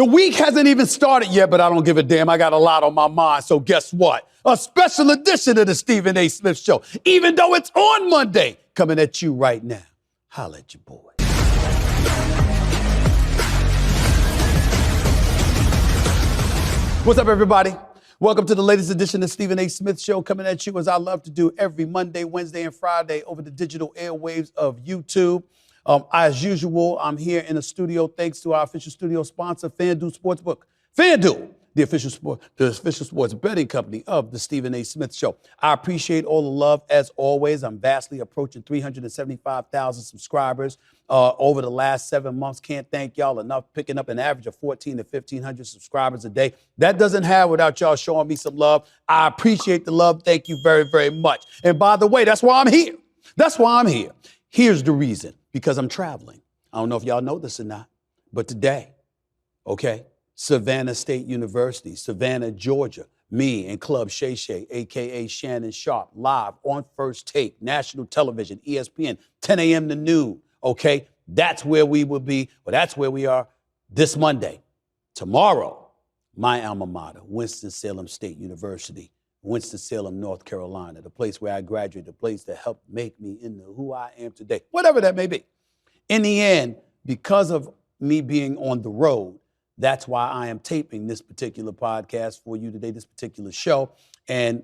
The week hasn't even started yet, but I don't give a damn. I got a lot on my mind. So guess what? A special edition of the Stephen A. Smith Show, even though it's on Monday, coming at you right now. Holla at your boy. What's up, everybody? Welcome to the latest edition of Stephen A. Smith Show, coming at you as I love to do every Monday, Wednesday, and Friday over the digital airwaves of YouTube. As usual, I'm here in the studio thanks to our official studio sponsor, FanDuel Sportsbook. FanDuel, the official sports betting company of the Stephen A. Smith Show. I appreciate all the love as always. I'm vastly approaching 375,000 subscribers over the last 7 months. Can't thank y'all enough, picking up an average of 1,400 to 1,500 subscribers a day. That doesn't happen without y'all showing me some love. I appreciate the love. Thank you very, very much. And by the way, that's why I'm here. That's why I'm here. Here's the reason. Because I'm traveling. I don't know if y'all know this or not, but today, okay, Savannah State University, Savannah, Georgia, me and Club Shay Shay, a.k.a. Shannon Sharp, live on First Take, national television, ESPN, 10 a.m. to noon, okay? That's where we will be, or that's where we are this Monday. Tomorrow, my alma mater, Winston-Salem State University, Winston-Salem, North Carolina, the place where I graduated, the place that helped make me into who I am today, whatever that may be. In the end, because of me being on the road, that's why I am taping this particular podcast for you today, this particular show. And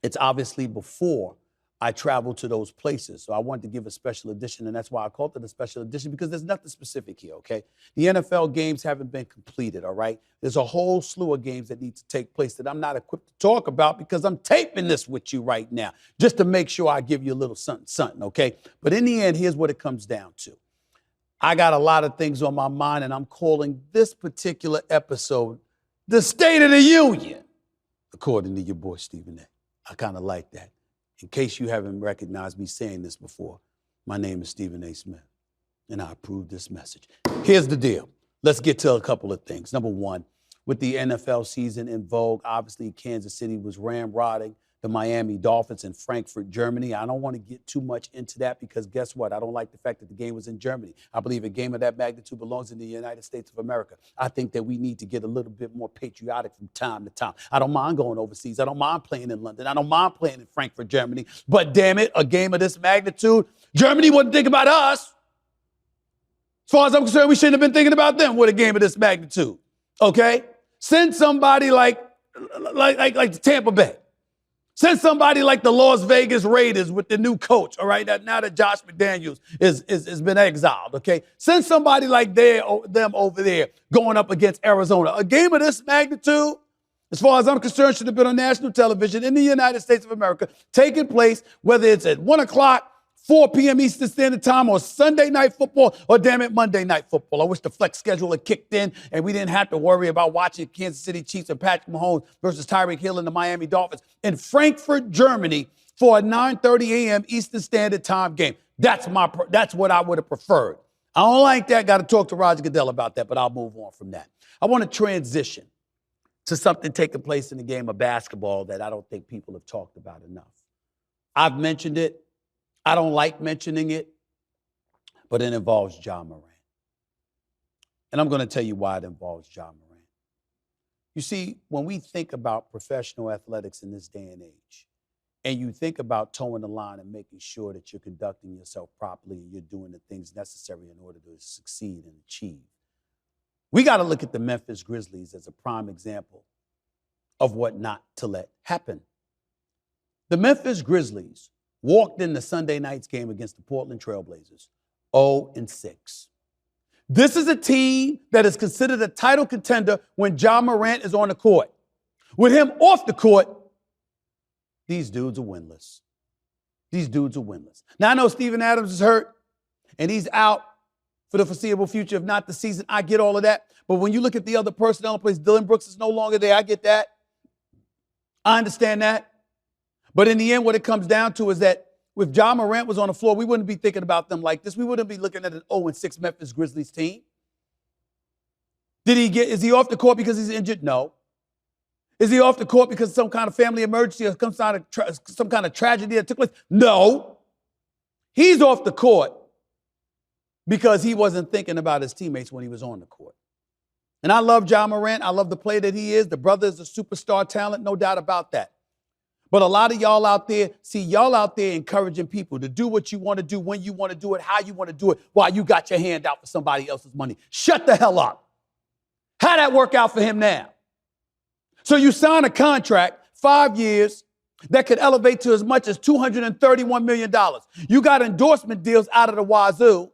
it's obviously before I travel to those places. So I wanted to give a special edition, and that's why I called it a special edition, because there's nothing specific here, okay? The NFL games haven't been completed, all right? There's a whole slew of games that need to take place that I'm not equipped to talk about because I'm taping this with you right now, just to make sure I give you a little something, okay? But in the end, here's what it comes down to. I got a lot of things on my mind, and I'm calling this particular episode the State of the Union, according to your boy Stephen A. I kind of like that. In case you haven't recognized me saying this before, my name is Stephen A. Smith, and I approve this message. Here's the deal. Let's get to a couple of things. Number one, with the NFL season in vogue, obviously Kansas City was ramrodding the Miami Dolphins in Frankfurt, Germany. I don't want to get too much into that because guess what? I don't like the fact that the game was in Germany. I believe a game of that magnitude belongs in the United States of America. I think that we need to get a little bit more patriotic from time to time. I don't mind going overseas. I don't mind playing in London. I don't mind playing in Frankfurt, Germany. But damn it, a game of this magnitude, Germany wouldn't think about us. As far as I'm concerned, we shouldn't have been thinking about them with a game of this magnitude. Okay? Send somebody like Tampa Bay. Send somebody like the Las Vegas Raiders with the new coach, all right, now that Josh McDaniels has been exiled, okay? Send somebody like them over there going up against Arizona. A game of this magnitude, as far as I'm concerned, should have been on national television in the United States of America, taking place, whether it's at 1 o'clock, 4 p.m. Eastern Standard Time, or Sunday Night Football, or damn it, Monday Night Football. I wish the flex schedule had kicked in and we didn't have to worry about watching Kansas City Chiefs and Patrick Mahomes versus Tyreek Hill and the Miami Dolphins in Frankfurt, Germany for a 9:30 a.m. Eastern Standard Time game. That's what I would have preferred. I don't like that. Got to talk to Roger Goodell about that, but I'll move on from that. I want to transition to something taking place in the game of basketball that I don't think people have talked about enough. I've mentioned it. I don't like mentioning it, but it involves Ja Morant. And I'm going to tell you why it involves Ja Morant. You see, when we think about professional athletics in this day and age, and you think about towing the line and making sure that you're conducting yourself properly and you're doing the things necessary in order to succeed and achieve, we got to look at the Memphis Grizzlies as a prime example of what not to let happen. The Memphis Grizzlies walked in the Sunday night's game against the Portland Trailblazers 0-6. This is a team that is considered a title contender when Ja Morant is on the court. With him off the court, these dudes are winless. These dudes are winless. Now, I know Steven Adams is hurt, and he's out for the foreseeable future, if not the season. I get all of that. But when you look at the other personnel in place, Dylan Brooks is no longer there. I get that. I understand that. But in the end, what it comes down to is that if Ja Morant was on the floor, we wouldn't be thinking about them like this. We wouldn't be looking at an 0-6 Memphis Grizzlies team. Is he off the court because he's injured? No. Is he off the court because of some kind of family emergency or some kind of tragedy that took place? No. He's off the court because he wasn't thinking about his teammates when he was on the court. And I love Ja Morant. I love the player that he is. The brother is a superstar talent, no doubt about that. But a lot of y'all out there, y'all out there encouraging people to do what you want to do, when you want to do it, how you want to do it, while you got your hand out for somebody else's money. Shut the hell up. How'd that work out for him now? So you sign a contract, 5 years, that could elevate to as much as $231 million. You got endorsement deals out of the wazoo.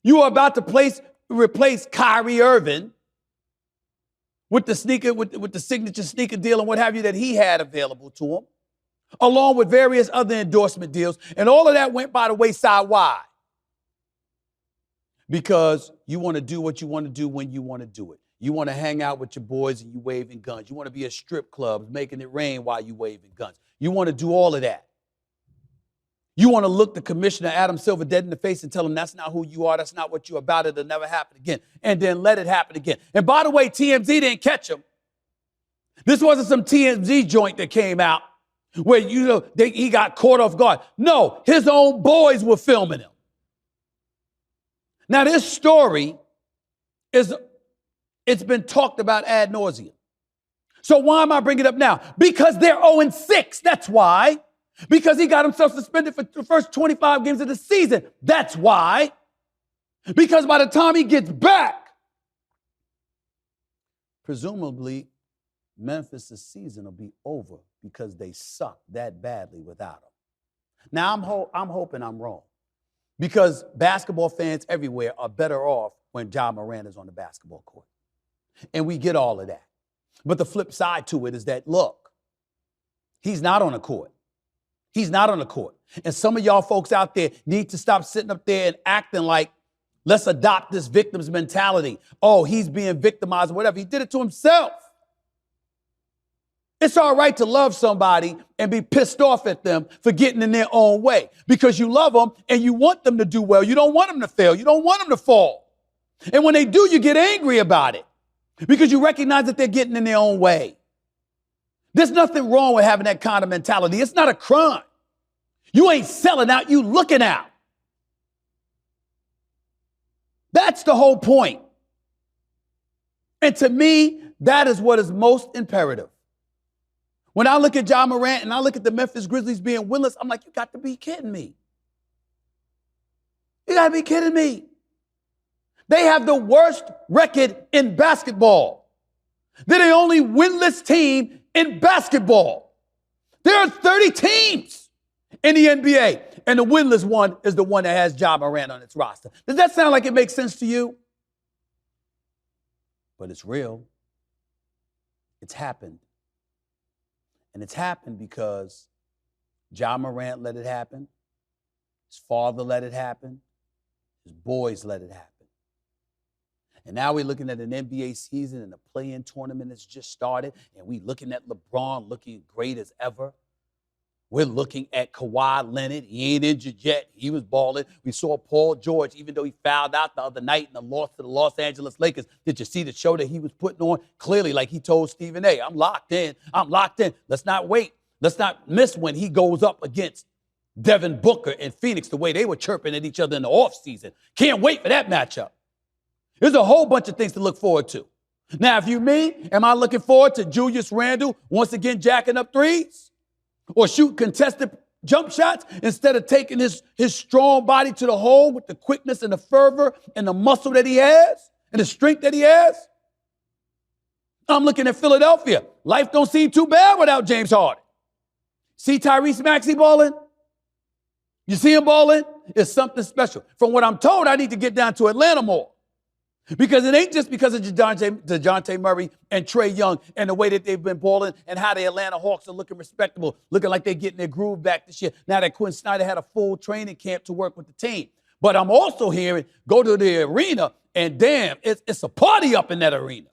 You are about to replace Kyrie Irving with the signature sneaker deal and what have you that he had available to him, along with various other endorsement deals. And all of that went by the wayside. Why? Because you want to do what you want to do when you want to do it. You want to hang out with your boys and you waving guns. You want to be at strip clubs, making it rain while you waving guns. You want to do all of that. You want to look the commissioner, Adam Silver, dead in the face and tell him that's not who you are, that's not what you're about, it'll never happen again. And then let it happen again. And by the way, TMZ didn't catch him. This wasn't some TMZ joint that came out where, he got caught off guard. No, his own boys were filming him. Now, this story it's been talked about ad nauseum. So why am I bringing it up now? Because they're 0-6, that's why. Because he got himself suspended for the first 25 games of the season. That's why. Because by the time he gets back, presumably Memphis' season will be over because they suck that badly without him. Now, I'm hoping I'm wrong because basketball fans everywhere are better off when Ja Morant is on the basketball court. And we get all of that. But the flip side to it is that, look, he's not on the court. He's not on the court. And some of y'all folks out there need to stop sitting up there and acting like, let's adopt this victim's mentality. Oh, he's being victimized or whatever. He did it to himself. It's all right to love somebody and be pissed off at them for getting in their own way because you love them and you want them to do well. You don't want them to fail. You don't want them to fall. And when they do, you get angry about it because you recognize that they're getting in their own way. There's nothing wrong with having that kind of mentality. It's not a crime. You ain't selling out, you looking out. That's the whole point. And to me, that is what is most imperative. When I look at Ja Morant and I look at the Memphis Grizzlies being winless, I'm like, you got to be kidding me. You got to be kidding me. They have the worst record in basketball. They're the only winless team in basketball. There are 30 teams in the NBA, and the winless one is the one that has Ja Morant on its roster. Does that sound like it makes sense to you? But it's real. It's happened. And it's happened because Ja Morant let it happen. His father let it happen. His boys let it happen. And now we're looking at an NBA season and the play-in tournament has just started. And we're looking at LeBron looking great as ever. We're looking at Kawhi Leonard. He ain't injured yet. He was balling. We saw Paul George, even though he fouled out the other night in the loss to the Los Angeles Lakers. Did you see the show that he was putting on? Clearly, like he told Stephen A., I'm locked in. I'm locked in. Let's not wait. Let's not miss when he goes up against Devin Booker in Phoenix, the way they were chirping at each other in the offseason. Can't wait for that matchup. There's a whole bunch of things to look forward to. Now, if you me, am I looking forward to Julius Randle once again jacking up threes? Or shoot contested jump shots instead of taking his strong body to the hole with the quickness and the fervor and the muscle that he has and the strength that he has? I'm looking at Philadelphia. Life don't seem too bad without James Harden. See Tyrese Maxey balling? You see him balling? It's something special. From what I'm told, I need to get down to Atlanta more. Because it ain't just because of DeJounte Murray and Trae Young and the way that they've been balling and how the Atlanta Hawks are looking respectable, looking like they're getting their groove back this year. Now that Quinn Snyder had a full training camp to work with the team. But I'm also hearing, go to the arena and damn, it's a party up in that arena.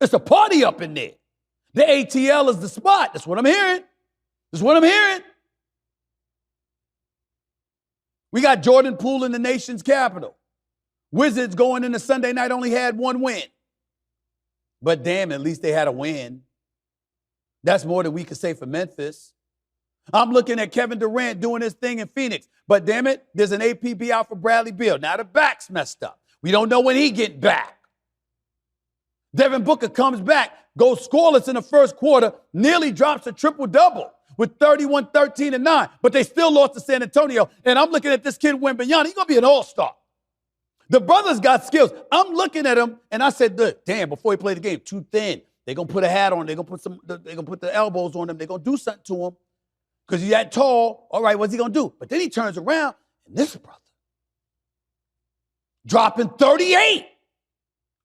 It's a party up in there. The ATL is the spot. That's what I'm hearing. That's what I'm hearing. We got Jordan Poole in the nation's capital. Wizards going into Sunday night only had one win. But damn, at least they had a win. That's more than we could say for Memphis. I'm looking at Kevin Durant doing his thing in Phoenix. But damn it, there's an APB out for Bradley Beal. Now the back's messed up. We don't know when he get back. Devin Booker comes back, goes scoreless in the first quarter, nearly drops a triple-double with 31, 13, and 9. But they still lost to San Antonio. And I'm looking at this kid, Wembanyama. He's going to be an all-star. The brother's got skills. I'm looking at him, and I said, damn, before he played the game, too thin. They're going to put a hat on. They're going to put the elbows on him. They're going to do something to him because he's that tall. All right, what's he going to do? But then he turns around, and this brother dropping 38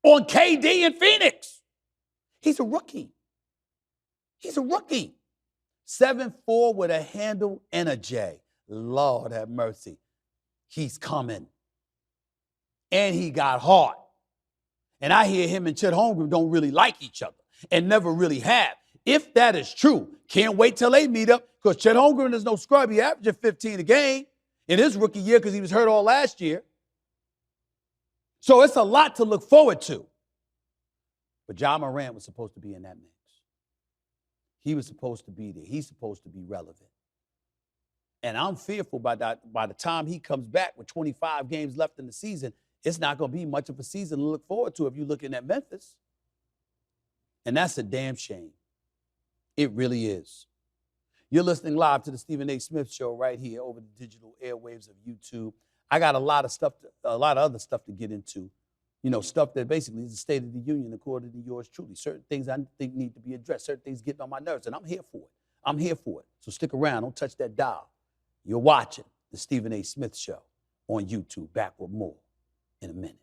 on KD in Phoenix. He's a rookie. 7'4" with a handle and a J. Lord have mercy. He's coming. And he got hard. And I hear him and Chet Holmgren don't really like each other and never really have. If that is true, can't wait till they meet up because Chet Holmgren is no scrub. He averaged 15 a game in his rookie year because he was hurt all last year. So it's a lot to look forward to. But Ja Morant was supposed to be in that mix. He was supposed to be there. He's supposed to be relevant. And I'm fearful by the time he comes back with 25 games left in the season, it's not going to be much of a season to look forward to if you're looking at Memphis. And that's a damn shame. It really is. You're listening live to the Stephen A. Smith Show right here over the digital airwaves of YouTube. I got a lot of other stuff to get into. You know, stuff that basically is the State of the Union according to yours truly. Certain things I think need to be addressed. Certain things get on my nerves, and I'm here for it. So stick around. Don't touch that dial. You're watching the Stephen A. Smith Show on YouTube. Back with more in a minute.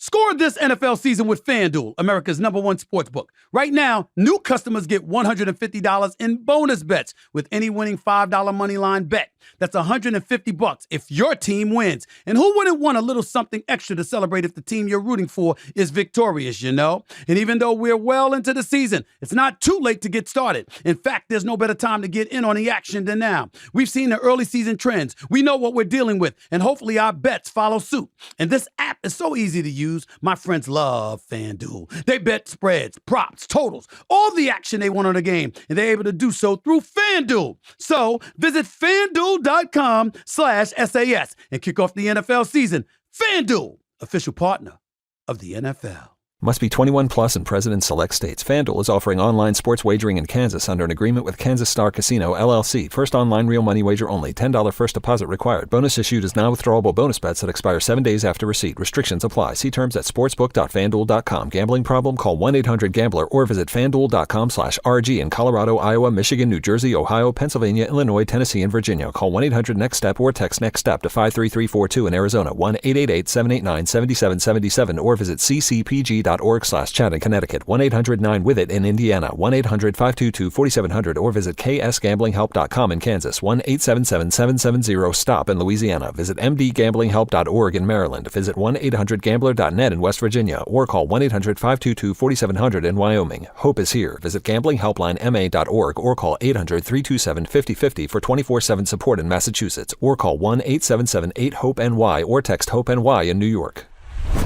Score this NFL season with FanDuel, America's #1 sportsbook. Right now, new customers get $150 in bonus bets with any winning $5 moneyline bet. That's $150 if your team wins. And who wouldn't want a little something extra to celebrate if the team you're rooting for is victorious, you know? And even though we're well into the season, it's not too late to get started. In fact, there's no better time to get in on the action than now. We've seen the early season trends. We know what we're dealing with, and hopefully our bets follow suit. And this app is so easy to use. My friends love FanDuel. They bet spreads, props, totals, all the action they want on the game, and they're able to do so through FanDuel. So visit FanDuel.com/SAS and kick off the NFL season. FanDuel, official partner of the NFL. Must be 21 plus and present in select states. FanDuel is offering online sports wagering in Kansas under an agreement with Kansas Star Casino, LLC. First online real money wager only. $10 first deposit required. Bonus issued is non-withdrawable bonus bets that expire 7 days after receipt. Restrictions apply. See terms at sportsbook.fanduel.com. Gambling problem? Call 1-800-GAMBLER or visit fanduel.com/RG in Colorado, Iowa, Michigan, New Jersey, Ohio, Pennsylvania, Illinois, Tennessee, and Virginia. Call 1-800-NEXT-STEP or text NEXT-STEP to 53342 in Arizona. 1-888-789-7777 or visit ccpg.org/chat in Connecticut. 1-800-9-WITH-IT in Indiana. 1-800-522-4700 or visit ksgamblinghelp.com in Kansas. 1-877-770-STOP in Louisiana. Visit mdgamblinghelp.org in Maryland. Visit 1-800-GAMBLER.net in West Virginia or call 1-800-522-4700 in Wyoming. Hope is here. Visit gamblinghelplinema.org or call 800-327-5050 for 24/7 support in Massachusetts or call 1-877-8-HOPE-NY or text HOPE-NY in New York.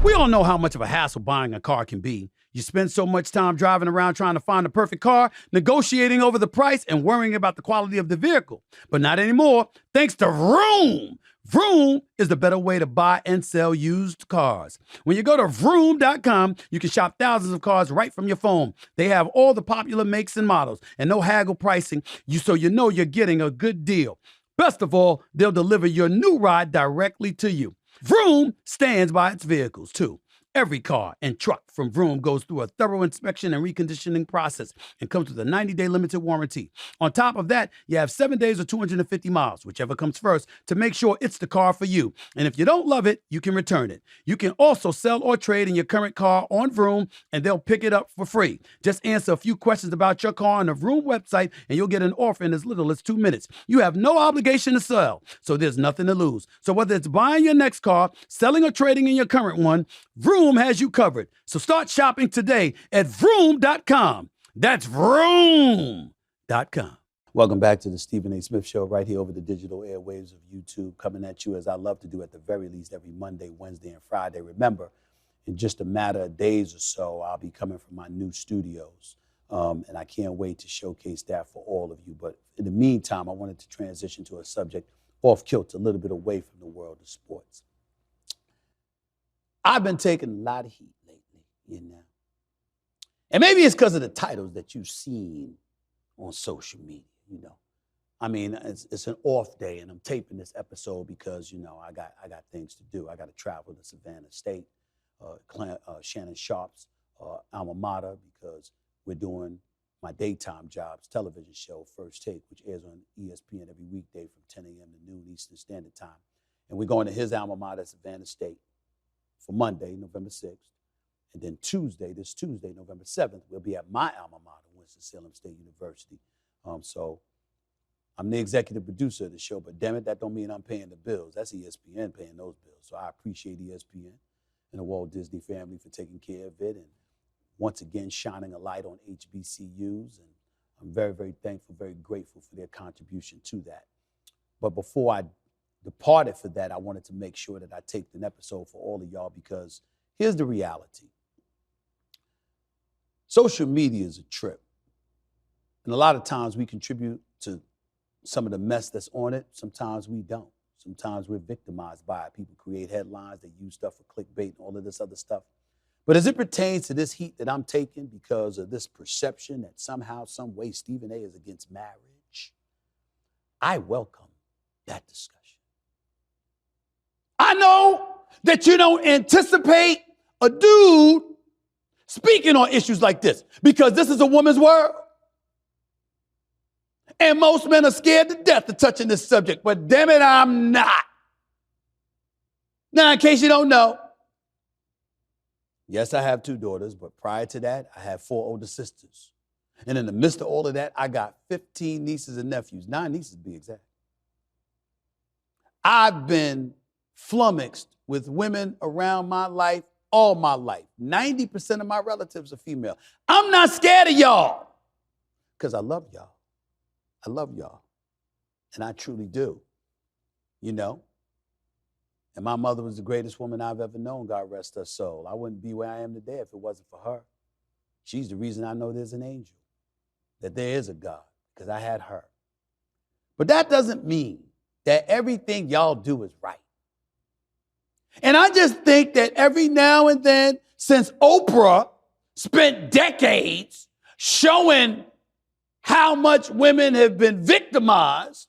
We all know how much of a hassle buying a car can be. You spend so much time driving around trying to find the perfect car, negotiating over the price, and worrying about the quality of the vehicle. But not anymore, thanks to Vroom. Vroom is the better way to buy and sell used cars. When you go to Vroom.com, you can shop thousands of cars right from your phone. They have all the popular makes and models and no haggle pricing, so you know you're getting a good deal. Best of all, they'll deliver your new ride directly to you. Vroom stands by its vehicles, too. Every car and truck from Vroom goes through a thorough inspection and reconditioning process and comes with a 90-day limited warranty. On top of that, you have 7 days or 250 miles, whichever comes first, to make sure it's the car for you. And if you don't love it, you can return it. You can also sell or trade in your current car on Vroom, and they'll pick it up for free. Just answer a few questions about your car on the Vroom website, and you'll get an offer in as little as 2 minutes. You have no obligation to sell, so there's nothing to lose. So whether it's buying your next car, selling or trading in your current one, Vroom has you covered. So start shopping today at Vroom.com. That's Vroom.com. Welcome back to the Stephen A. Smith Show right here over the digital airwaves of YouTube, coming at you as I love to do at the very least every Monday, Wednesday, and Friday. Remember, in just a matter of days or so, I'll be coming from my new studios, and I can't wait to showcase that for all of you. But in the meantime, I wanted to transition to a subject off kilter, a little bit away from the world of sports. I've been taking a lot of heat lately, you know. And maybe it's because of the titles that you've seen on social media, you know. I mean, it's an off day, and I'm taping this episode because, you know, I got things to do. I got to travel to Savannah State, Shannon Sharp's alma mater, because we're doing my daytime jobs television show, First Take, which airs on ESPN every weekday from 10 a.m. to noon Eastern Standard Time. And we're going to his alma mater, Savannah State, for Monday, November 6th. And then this Tuesday, November 7th, we'll be at my alma mater, Winston-Salem State University. So I'm the executive producer of the show, but damn it, that don't mean I'm paying the bills. That's ESPN paying those bills. So I appreciate ESPN and the Walt Disney family for taking care of it and once again shining a light on HBCUs. And I'm very, very thankful, very grateful for their contribution to that. But before I departed for that, I wanted to make sure that I taped an episode for all of y'all, because here's the reality. Social media is a trip. And a lot of times we contribute to some of the mess that's on it. Sometimes we don't. Sometimes we're victimized by it. People create headlines, they use stuff for clickbait and all of this other stuff. But as it pertains to this heat that I'm taking because of this perception that somehow, some way, Stephen A. is against marriage, I welcome that discussion. I know that you don't anticipate a dude speaking on issues like this because this is a woman's world. And most men are scared to death of touching this subject, but damn it, I'm not. Now, in case you don't know, yes, I have 2 daughters, but prior to that, I had 4 older sisters. And in the midst of all of that, I got 15 nieces and nephews, 9 nieces to be exact. I've been flummoxed with women around my life all my life. 90% of my relatives are female. I'm not scared of y'all because I love y'all. I love y'all, and I truly do, you know. And my mother was the greatest woman I've ever known, God rest her soul. I wouldn't be where I am today if it wasn't for her. She's the reason I know there's an angel, that there is a God, because I had her. But that doesn't mean that everything y'all do is right. And I just think that every now and then, since Oprah spent decades showing how much women have been victimized,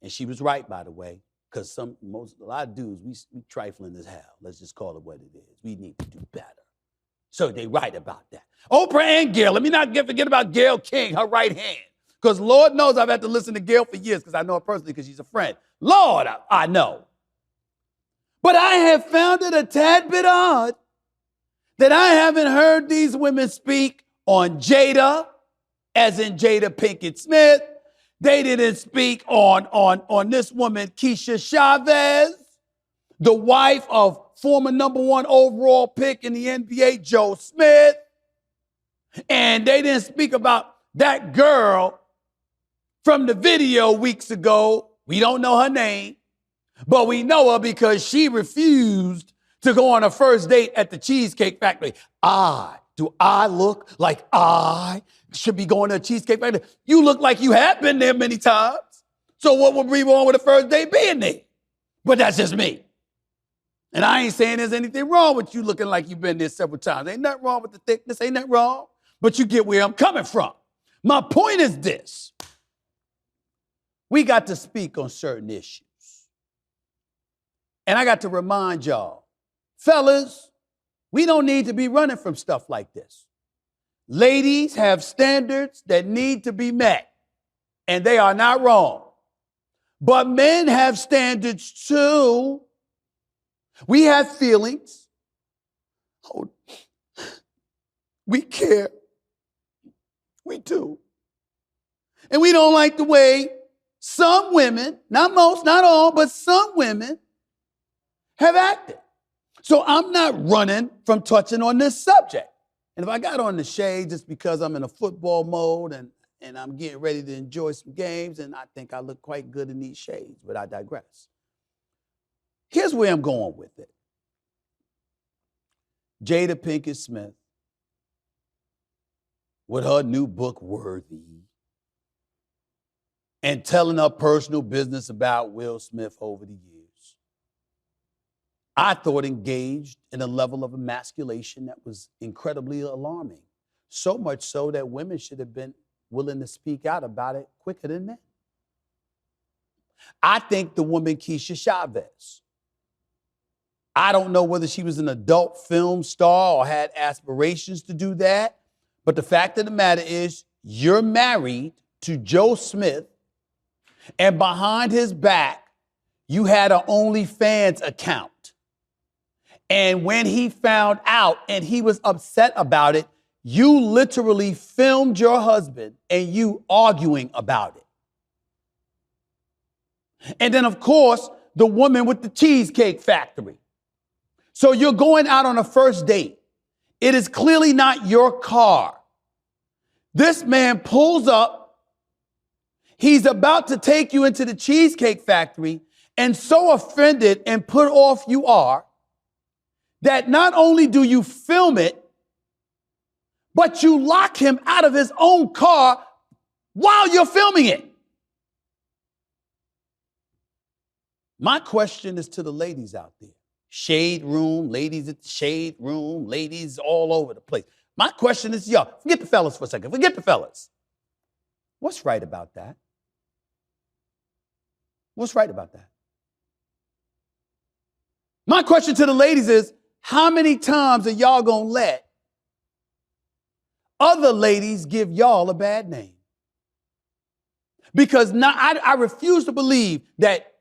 and she was right, by the way, because a lot of dudes, we trifling as hell. Let's just call it what it is. We need to do better. So they right about that. Oprah and Gail. Let me not forget about Gail King, her right hand. Because Lord knows I've had to listen to Gail for years because I know her personally because she's a friend. Lord, I know. But I have found it a tad bit odd that I haven't heard these women speak on Jada, as in Jada Pinkett-Smith. They didn't speak on this woman, Keisha Chavez, the wife of former #1 overall pick in the NBA, Joe Smith. And they didn't speak about that girl from the video weeks ago. We don't know her name, but we know her because she refused to go on a first date at the Cheesecake Factory. Do I look like I should be going to a Cheesecake Factory? You look like you have been there many times. So what would be wrong with a first date being there? But that's just me. And I ain't saying there's anything wrong with you looking like you've been there several times. Ain't nothing wrong with the thickness. Ain't nothing wrong. But you get where I'm coming from. My point is this. We got to speak on certain issues. And I got to remind y'all, fellas, we don't need to be running from stuff like this. Ladies have standards that need to be met, and they are not wrong. But men have standards too. We have feelings. We care. We do. And we don't like the way some women, not most, not all, but some women have acted. So I'm not running from touching on this subject. And if I got on the shade just because I'm in a football mode and I'm getting ready to enjoy some games, and I think I look quite good in these shades, but I digress. Here's where I'm going with it. Jada Pinkett-Smith, with her new book, Worthy, and telling her personal business about Will Smith over the years, I thought engaged in a level of emasculation that was incredibly alarming So much so that women should have been willing to speak out about it quicker than men. I think the woman Keisha Chavez, I don't know whether she was an adult film star or had aspirations to do that, but the fact of the matter is you're married to Joe Smith, and behind his back, you had an OnlyFans account. And when he found out and he was upset about it, you literally filmed your husband and you arguing about it. And then, of course, the woman with the Cheesecake Factory. So you're going out on a first date. It is clearly not your car. This man pulls up. He's about to take you into the Cheesecake Factory, and so offended and put off you are that not only do you film it, but you lock him out of his own car while you're filming it. My question is to the ladies out there. Shade room, ladies at the shade room, ladies all over the place. My question is, y'all, forget the fellas for a second. Forget the fellas. What's right about that? What's right about that? My question to the ladies is, how many times are y'all gonna let other ladies give y'all a bad name? Because now I refuse to believe that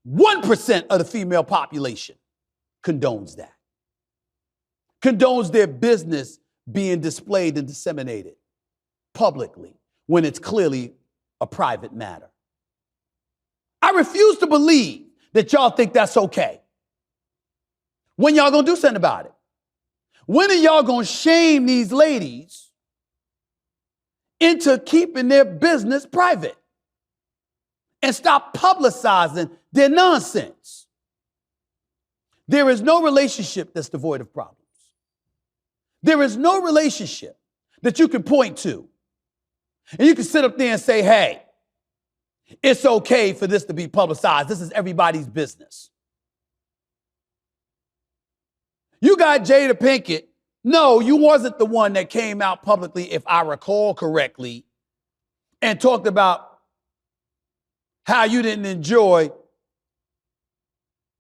1% of the female population condones that. Condones their business being displayed and disseminated publicly when it's clearly a private matter. I refuse to believe that y'all think that's okay. When y'all gonna do something about it? When are y'all gonna shame these ladies into keeping their business private and stop publicizing their nonsense? There is no relationship that's devoid of problems. There is no relationship that you can point to and you can sit up there and say, hey, it's okay for this to be publicized. This is everybody's business. You got Jada Pinkett. No, you wasn't the one that came out publicly, if I recall correctly, and talked about how you didn't enjoy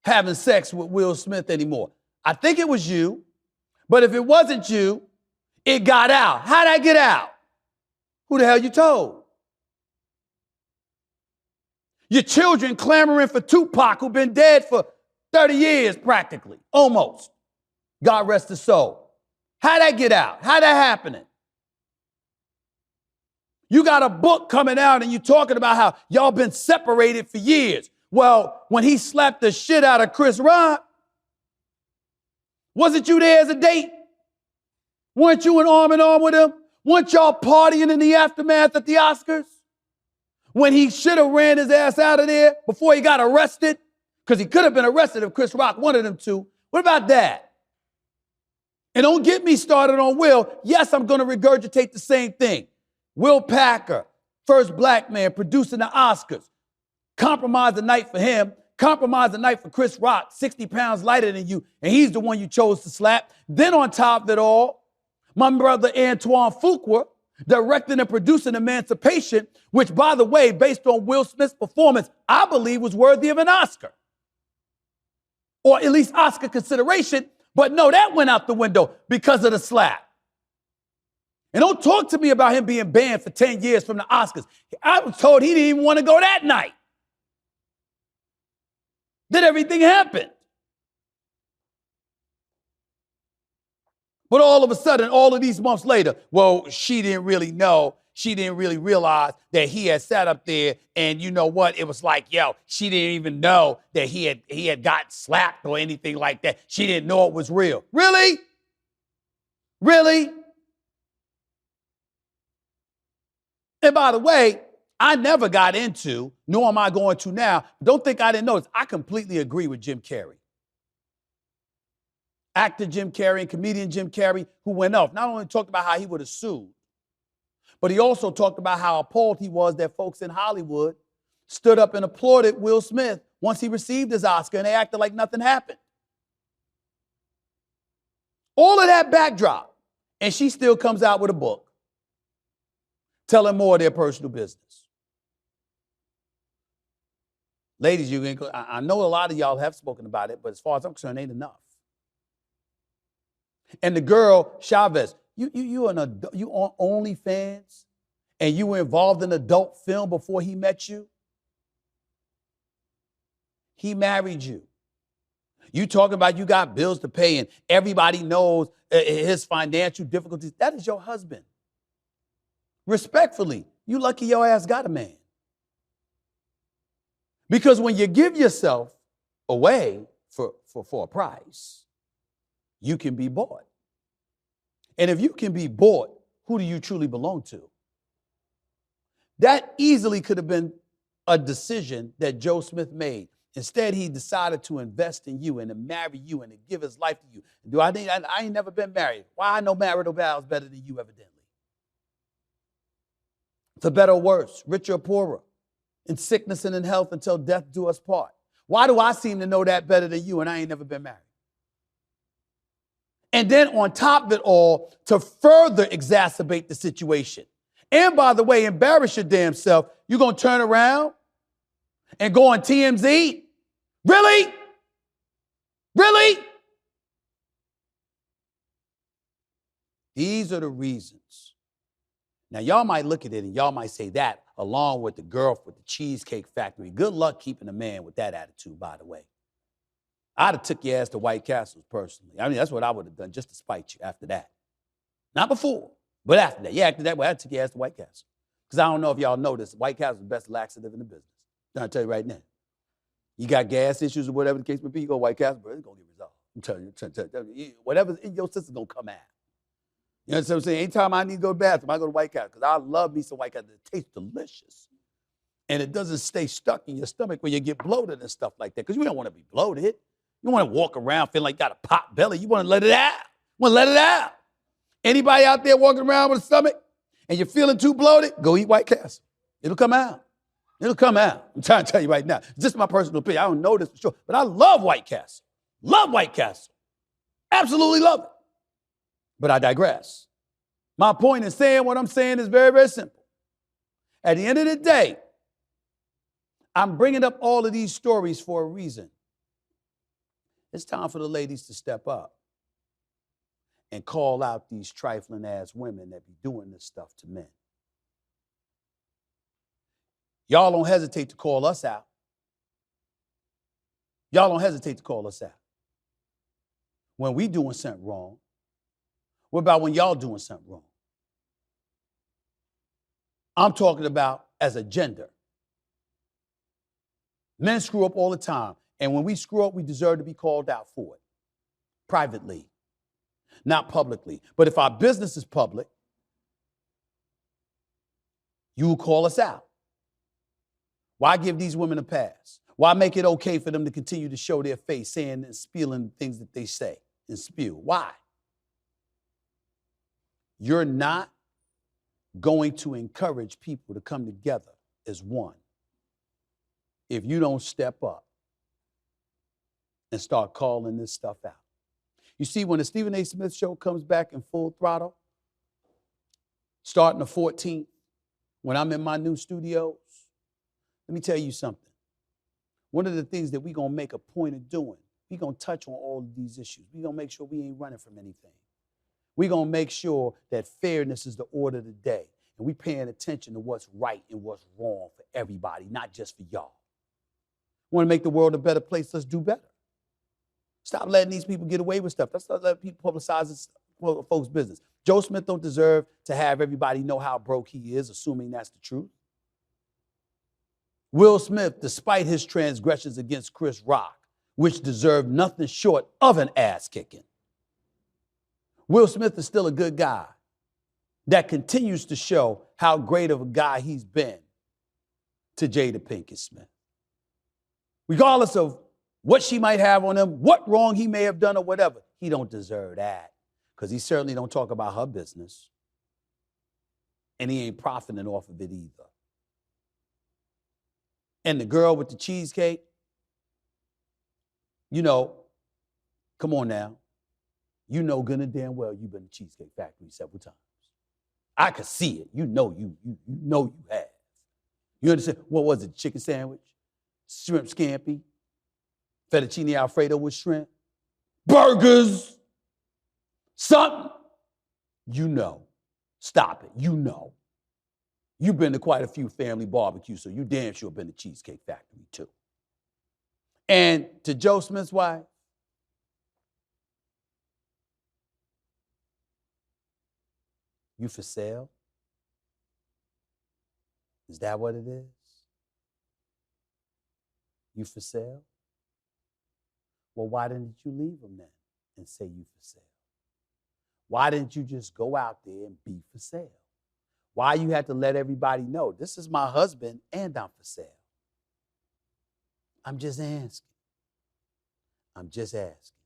having sex with Will Smith anymore. I think it was you, but if it wasn't you, it got out. How'd that get out? Who the hell you told? Your children clamoring for Tupac, who've been dead for 30 years practically, almost. God rest his soul. How'd that get out? How'd that happen? You got a book coming out and you talking about how y'all been separated for years. Well, when he slapped the shit out of Chris Rock, wasn't you there as a date? Weren't you in arm with him? Weren't y'all partying in the aftermath at the Oscars? When he should have ran his ass out of there before he got arrested? Because he could have been arrested if Chris Rock wanted him to. What about that? And don't get me started on Will. Yes, I'm going to regurgitate the same thing. Will Packer, first black man producing the Oscars. Compromise the night for him. Compromise the night for Chris Rock, 60 pounds lighter than you, and he's the one you chose to slap. Then on top of it all, my brother Antoine Fuqua, directing and producing Emancipation, which, by the way, based on Will Smith's performance, I believe was worthy of an Oscar. Or at least Oscar consideration. But no, that went out the window because of the slap. And don't talk to me about him being banned for 10 years from the Oscars. I was told he didn't even want to go that night. Then everything happened. But all of a sudden, all of these months later, well, she didn't really know. She didn't really realize that he had sat up there, and you know what? It was like, yo, she didn't even know that he had got slapped or anything like that. She didn't know it was real. Really? Really? And by the way, I never got into, nor am I going to now, don't think I didn't notice, I completely agree with Jim Carrey. Actor Jim Carrey and comedian Jim Carrey, who went off, not only talked about how he would have sued, but he also talked about how appalled he was that folks in Hollywood stood up and applauded Will Smith once he received his Oscar, and they acted like nothing happened. All of that backdrop, And she still comes out with a book telling more of their personal business. Ladies, I know a lot of y'all have spoken about it, but as far as I'm concerned, it ain't enough. And the girl, Chavez, you on OnlyFans, and you were involved in adult film before he met you? He married you. You talking about you got bills to pay and everybody knows his financial difficulties. That is your husband. Respectfully, you lucky your ass got a man. Because when you give yourself away for a price, you can be bought. And if you can be bought, who do you truly belong to? That easily could have been a decision that Joe Smith made. Instead, he decided to invest in you and to marry you and to give his life to you. I ain't never been married. Why I know marital vow is better than you, evidently. For better or worse, richer or poorer, in sickness and in health until death do us part. Why do I seem to know that better than you and I ain't never been married? And then on top of it all, to further exacerbate the situation. And by the way, embarrass your damn self, you're going to turn around and go on TMZ? Really? Really? These are the reasons. Now, y'all might look at it and y'all might say that along with the girl with the Cheesecake Factory. Good luck keeping a man with that attitude, by the way. I'd have took your ass to White Castles personally. I mean, that's what I would have done just to spite you after that. Not before, but after that. Yeah, after that, I'd take your ass to White Castle. Because I don't know if y'all know this, White Castle is the best laxative in the business. I'm tell you right now. You got gas issues or whatever the case may be, you go to White Castle, bro, it's going to get resolved. I'm telling you, whatever's in your system going to come out. You know what I'm saying? Anytime I need to go to the bathroom, I go to White Castle because I love me some White Castle. It tastes delicious. And it doesn't stay stuck in your stomach when you get bloated and stuff like that because you don't want to be bloated. You want to walk around feeling like you got a pot belly. You want to let it out. You want to let it out. Anybody out there walking around with a stomach and you're feeling too bloated, go eat White Castle. It'll come out. It'll come out. I'm trying to tell you right now. It's just my personal opinion. I don't know this for sure, but I love White Castle. Love White Castle. Absolutely love it. But I digress. My point in saying what I'm saying is very, very simple. At the end of the day, I'm bringing up all of these stories for a reason. It's time for the ladies to step up and call out these trifling ass women that be doing this stuff to men. Y'all don't hesitate to call us out. Y'all don't hesitate to call us out. When we doing something wrong, what about when y'all doing something wrong? I'm talking about as a gender. Men screw up all the time. And when we screw up, we deserve to be called out for it. Privately, not publicly. But if our business is public, you will call us out. Why give these women a pass? Why make it okay for them to continue to show their face, saying and spewing things that they say and spew? Why? You're not going to encourage people to come together as one if you don't step up and start calling this stuff out. You see, when the Stephen A. Smith Show comes back in full throttle, starting the 14th, when I'm in my new studios, let me tell you something. One of the things that we're going to make a point of doing, we're going to touch on all of these issues. We're going to make sure we ain't running from anything. We're going to make sure that fairness is the order of the day. And we're paying attention to what's right and what's wrong for everybody, not just for y'all. Want to make the world a better place? Let's do better. Stop letting these people get away with stuff. Let's not let people publicize folks' business. Joe Smith don't deserve to have everybody know how broke he is, assuming that's the truth. Will Smith, despite his transgressions against Chris Rock, which deserved nothing short of an ass kicking, Will Smith is still a good guy that continues to show how great of a guy he's been to Jada Pinkett-Smith. Regardless of what she might have on him, what wrong he may have done or whatever, he don't deserve that because he certainly don't talk about her business. And he ain't profiting off of it either. And the girl with the cheesecake, you know, come on now. You know good and damn well you've been to Cheesecake Factory several times. I could see it. You know you have. You understand? What was it? Chicken sandwich? Shrimp scampi? Fettuccine Alfredo with shrimp? Burgers? Something? You know. Stop it. You know. You've been to quite a few family barbecues, so you damn sure been to Cheesecake Factory too. And to Joe Smith's wife, you for sale? Is that what it is? You for sale? Well, why didn't you leave him then and say you for sale? Why didn't you just go out there and be for sale? Why you had to let everybody know, this is my husband and I'm for sale? I'm just asking. I'm just asking.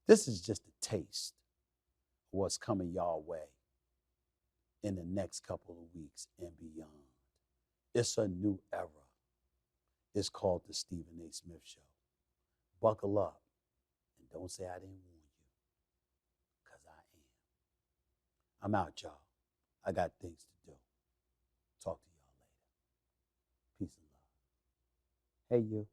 This is just a taste of what's coming your way in the next couple of weeks and beyond. It's a new era. It's called the Stephen A. Smith Show. Buckle up and don't say I didn't warn you, because I am. I'm out, y'all. I got things to do. Talk to y'all later. Peace and love. Hey, you.